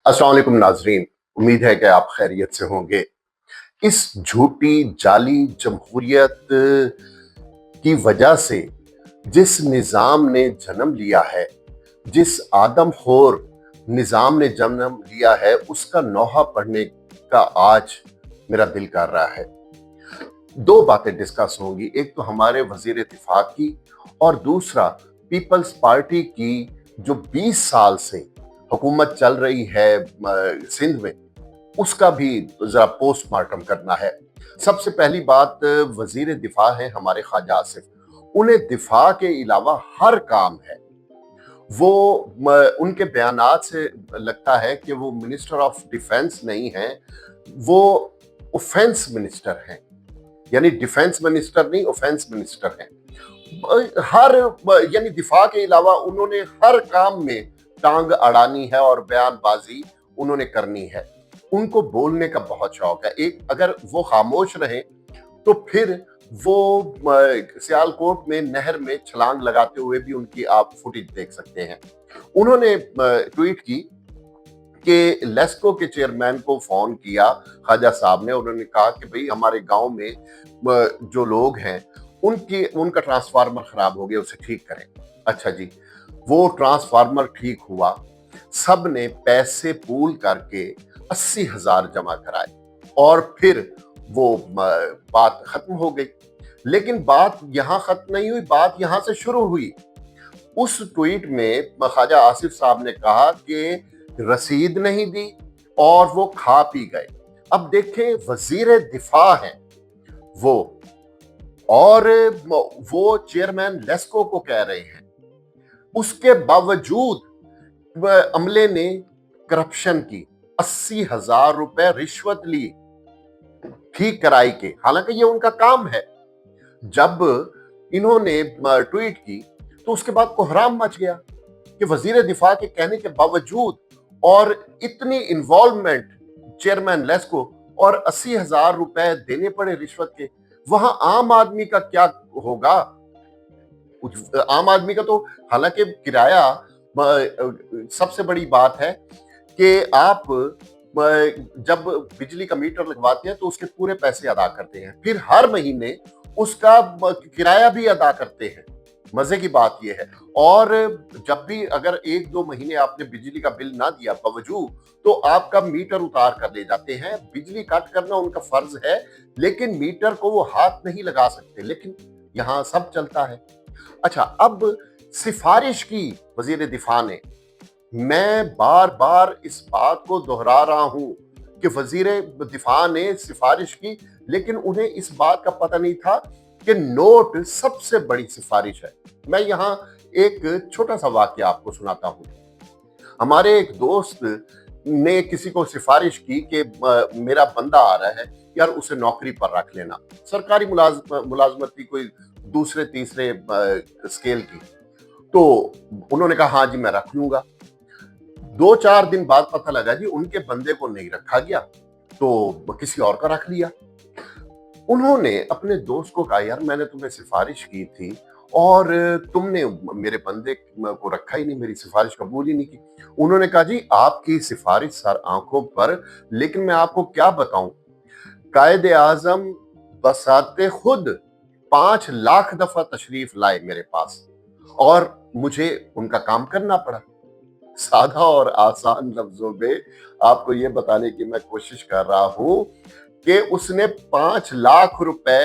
अस्सलाम वालेकुम नाजरीन। उम्मीद है कि आप खैरियत से होंगे। इस झूठी जाली जमहूरियत की वजह से जिस निज़ाम ने जन्म लिया है, जिस आदमखोर निज़ाम ने जन्म लिया है, उसका नोहा पढ़ने का आज मेरा दिल कर रहा है। दो बातें डिस्कस होंगी, एक तो हमारे वजीर दिफा की और दूसरा पीपल्स पार्टी की जो 20 साल से हुकूमत चल रही है सिंध में, उसका भी जरा पोस्टमार्टम करना है। सबसे पहली बात, वजीर दिफा है हमारे ख्वाजा आसिफ, उन्हें दिफा के अलावा हर काम है। वो उनके बयानात से लगता है कि वो मिनिस्टर ऑफ डिफेंस नहीं है, वो ऑफेंस मिनिस्टर हैं, यानी डिफेंस मिनिस्टर नहीं, ऑफेंस मिनिस्टर हैं। हर यानी दिफा के अलावा उन्होंने हर काम में टांग अड़ानी है और बयानबाजी उन्होंने करनी है। उनको बोलने का बहुत शौक है। एक अगर वो खामोश रहे तो फिर वो सियालकोट में नहर में छलांग लगाते हुए भी उनकी आप फुटेज देख सकते हैं। उन्होंने ट्वीट की कि लेस्को के चेयरमैन को फोन किया ख्वाजा साहब ने। उन्होंने कहा कि भाई हमारे गांव में जो लोग हैं उनका ट्रांसफार्मर खराब हो गया, उसे ठीक करें। अच्छा जी, वो ट्रांसफार्मर ठीक हुआ, सब ने पैसे पूल करके 80,000 जमा कराए और फिर वो बात खत्म हो गई। लेकिन बात यहां खत्म नहीं हुई, बात यहां से शुरू हुई। उस ट्वीट में ख्वाजा आसिफ साहब ने कहा कि रसीद नहीं दी और वो खा पी गए। अब देखें, वजीर दिफा हैं वो और वो चेयरमैन लेस्को को कह रहे हैं, उसके बावजूद अमले ने करप्शन की, 80,000 रुपए रिश्वत ली ठीक कराई के, हालांकि ये उनका काम है। जब इन्होंने ट्वीट की तो उसके बाद कोहराम मच गया कि वजीर दिफा के कहने के बावजूद और इतनी इन्वॉल्वमेंट चेयरमैन लेस्को और 80,000 रुपए देने पड़े रिश्वत के। वहां आम आदमी का क्या होगा? आम आदमी का तो, हालांकि किराया सबसे बड़ी बात है कि आप जब बिजली का मीटर लगवाते हैं तो उसके पूरे पैसे अदा करते हैं, फिर हर महीने उसका किराया भी अदा करते हैं। मजे की बात यह है। और जब भी अगर 1-2 महीने आपने बिजली का बिल ना दिया बावजूद, तो आपका मीटर उतार कर ले जाते हैं। बिजली कट करना उनका फर्ज है, लेकिन मीटर को वो हाथ नहीं लगा सकते। लेकिन यहाँ सब चलता है। अच्छा, अब सिफारिश की वजीर दिफा ने, मैं बार बार इस बात को दोहरा रहा हूं कि वजीर दिफा ने सिफारिश की, लेकिन उन्हें इस बात का पता नहीं था कि नोट सबसे बड़ी सिफारिश है। मैं यहां एक छोटा सा वाकया आपको सुनाता हूं। हमारे एक दोस्त ने किसी को सिफारिश की कि मेरा बंदा आ रहा है यार, उसे नौकरी पर रख लेना, सरकारी मुलाजमत की कोई दूसरे तीसरे स्केल की। तो उन्होंने कहा हाँ जी मैं रख लूंगा। 2-4 दिन बाद पता लगा जी उनके बंदे को नहीं रखा गया, तो किसी और का रख लिया। उन्होंने अपने दोस्त को कहा यार मैंने तुम्हें सिफारिश की थी और तुमने मेरे बंदे को रखा ही नहीं, मेरी सिफारिश कबूल ही नहीं की। उन्होंने कहा जी आपकी सिफारिश सर आंखों पर, लेकिन मैं आपको क्या बताऊं, कायदे आजम बसाते खुद 5 लाख दफा तशरीफ लाए मेरे पास और मुझे उनका काम करना पड़ा। सादा और आसान लफ्जों में आपको ये बताने की मैं कोशिश कर रहा हूं कि उसने 5 लाख रुपए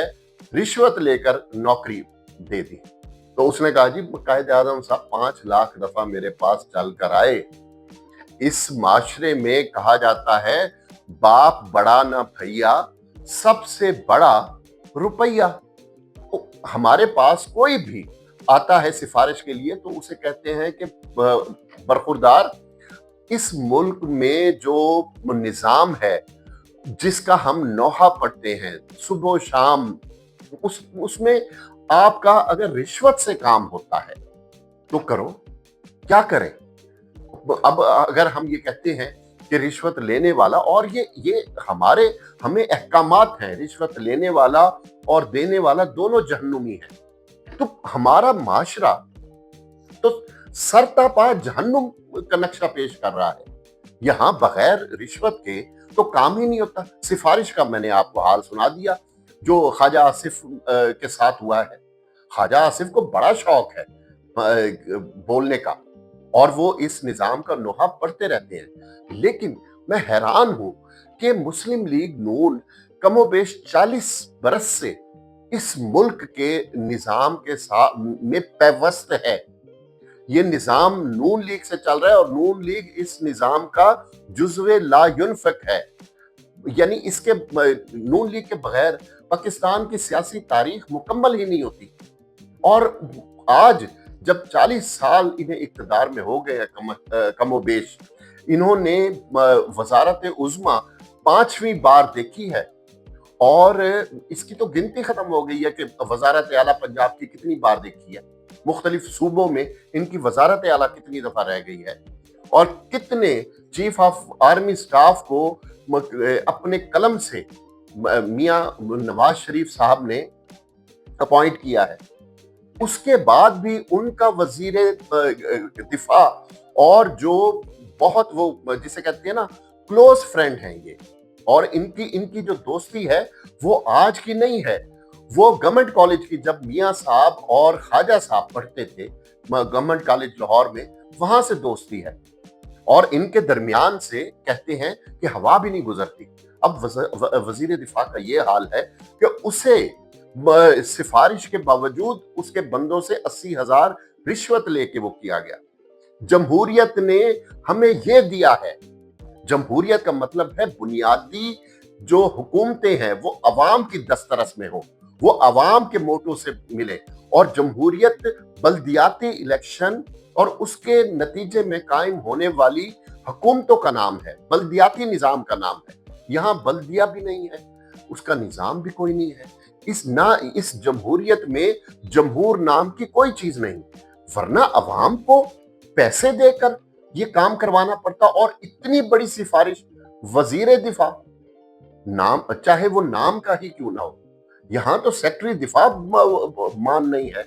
रिश्वत लेकर नौकरी दे दी। तो उसने कहा जी कायदे आजम साहब 5 लाख दफा मेरे पास चल कर आए। इस माशरे में कहा जाता है बाप बड़ा ना भैया, सबसे बड़ा रुपया। तो हमारे पास कोई भी आता है सिफारिश के लिए तो उसे कहते हैं कि बरखुरदार, इस मुल्क में जो निजाम है जिसका हम नोहा पढ़ते हैं सुबह शाम, उसमें आपका अगर रिश्वत से काम होता है तो करो, क्या करें? अब अगर हम ये कहते हैं कि रिश्वत लेने वाला, और ये हमें अहकामात हैं, रिश्वत लेने वाला और देने वाला दोनों जहन्नुमी है, तो हमारा माशरा तो सरतापा जहन्नुम का नक्शा पेश कर रहा है। یہاں بغیر رشوت کے تو کام ہی نہیں ہوتا. سفارش کا میں نے آپ کو حال سنا دیا جو خواجہ آصف کے ساتھ ہوا ہے. خواجہ آصف کو بڑا شوق ہے بولنے کا اور وہ اس نظام کا نوحہ پڑھتے رہتے ہیں. لیکن میں حیران ہوں کہ مسلم لیگ نون کم و بیش 40 برس سے اس ملک کے نظام کے ساتھ میں پیوست ہے. یہ نظام نون لیگ سے چل رہا ہے اور نون لیگ اس نظام کا جزو لا ینفک ہے. یعنی اس کے نون لیگ کے بغیر پاکستان کی سیاسی تاریخ مکمل ہی نہیں ہوتی. اور آج جب 40 سال انہیں اقتدار میں ہو گئے کم و بیش، انہوں نے وزارت عظمیٰ 5ویں بار دیکھی ہے اور اس کی تو گنتی ختم ہو گئی ہے کہ وزارت اعلیٰ پنجاب کی کتنی بار دیکھی ہے، مختلف صوبوں میں ان کی وزارت اعلیٰ کتنی دفعہ رہ گئی ہے، اور کتنے چیف آف آرمی سٹاف کو اپنے قلم سے میاں نواز شریف صاحب نے اپوائنٹ کیا ہے. اس کے بعد بھی ان کا وزیر دفاع اور جو بہت وہ جسے کہتے ہیں نا کلوز فرینڈ ہیں یہ، اور ان کی جو دوستی ہے وہ آج کی نہیں ہے. وہ گورنمنٹ کالج کی جب میاں صاحب اور خواجہ صاحب پڑھتے تھے گورنمنٹ کالج لاہور میں، وہاں سے دوستی ہے اور ان کے درمیان سے کہتے ہیں کہ ہوا بھی نہیں گزرتی. اب وزیر دفاع کا یہ حال ہے کہ اسے سفارش کے باوجود اس کے بندوں سے 80,000 رشوت لے کے وہ کیا گیا. جمہوریت نے ہمیں یہ دیا ہے. جمہوریت کا مطلب ہے بنیادی جو حکومتیں ہیں وہ عوام کی دسترس میں ہوں، وہ عوام کے موٹو سے ملے. اور جمہوریت بلدیاتی الیکشن اور اس کے نتیجے میں قائم ہونے والی حکومتوں کا نام ہے، بلدیاتی نظام کا نام ہے. یہاں بلدیہ بھی نہیں ہے، اس کا نظام بھی کوئی نہیں ہے. اس جمہوریت میں جمہور نام کی کوئی چیز نہیں، ورنہ عوام کو پیسے دے کر یہ کام کروانا پڑتا. اور اتنی بڑی سفارش وزیر دفاع، نام چاہے وہ نام کا ہی کیوں نہ ہو، یہاں تو سیکٹری دفاع مان نہیں ہے،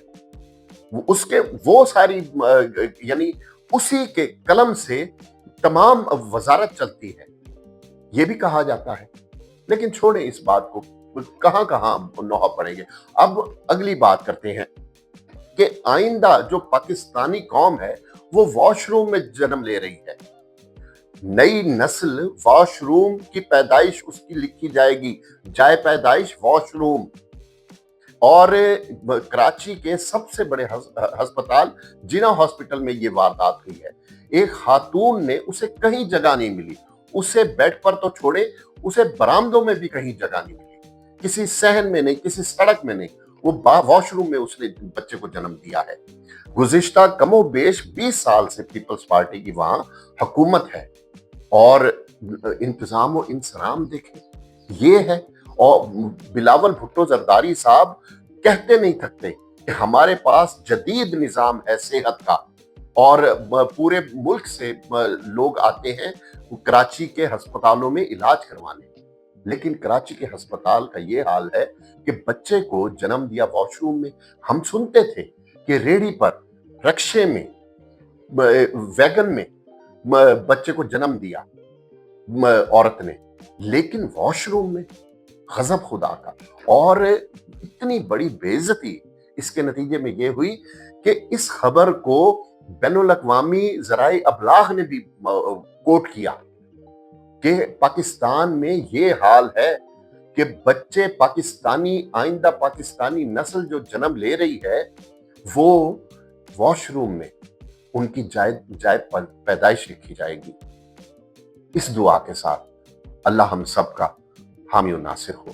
اس کے وہ ساری یعنی اسی کے قلم سے تمام وزارت چلتی ہے، یہ بھی کہا جاتا ہے. لیکن چھوڑیں اس بات کو، کہاں کہاں نوحہ پڑیں گے. اب اگلی بات کرتے ہیں کہ آئندہ جو پاکستانی قوم ہے وہ واش روم میں جنم لے رہی ہے. نئی نسل واش روم کی پیدائش اس کی لکھی جائے گی، جائے پیدائش واش روم. اور کراچی کے سب سے بڑے ہسپتال جنا ہاسپٹل میں یہ واردات ہوئی ہے. ایک خاتون نے اسے کہیں جگہ نہیں ملی، اسے بیڈ پر تو چھوڑے، اسے برآمدوں میں بھی کہیں جگہ نہیں ملی، کسی صحن میں نہیں، کسی سڑک میں نہیں، وہ واش روم میں اس نے بچے کو جنم دیا ہے. گزشتہ کم و بیش 20 سال سے پیپلز پارٹی کی وہاں حکومت ہے اور انتظام و انصرام دیکھیں یہ ہے. اور بلاول بھٹو زرداری صاحب کہتے نہیں تھکتے کہ ہمارے پاس جدید نظام ہے صحت کا، اور پورے ملک سے لوگ آتے ہیں کراچی کے ہسپتالوں میں علاج کروانے. لیکن کراچی کے ہسپتال کا یہ حال ہے کہ بچے کو جنم دیا واش روم میں. ہم سنتے تھے کہ ریڑھی پر، رکشے میں، ویگن میں بچے کو جنم دیا عورت نے، لیکن واش روم میں. غضب خدا کا. اور اتنی بڑی بے عزتی اس کے نتیجے میں یہ ہوئی کہ اس خبر کو بین الاقوامی ذرائع ابلاغ نے بھی کوٹ کیا کہ پاکستان میں یہ حال ہے کہ بچے پاکستانی، آئندہ پاکستانی نسل جو جنم لے رہی ہے وہ واش روم میں ان کی جائے پیدائش لکھی جائے گی. اس دعا کے ساتھ اللہ ہم سب کا حامی و ناصر ہو.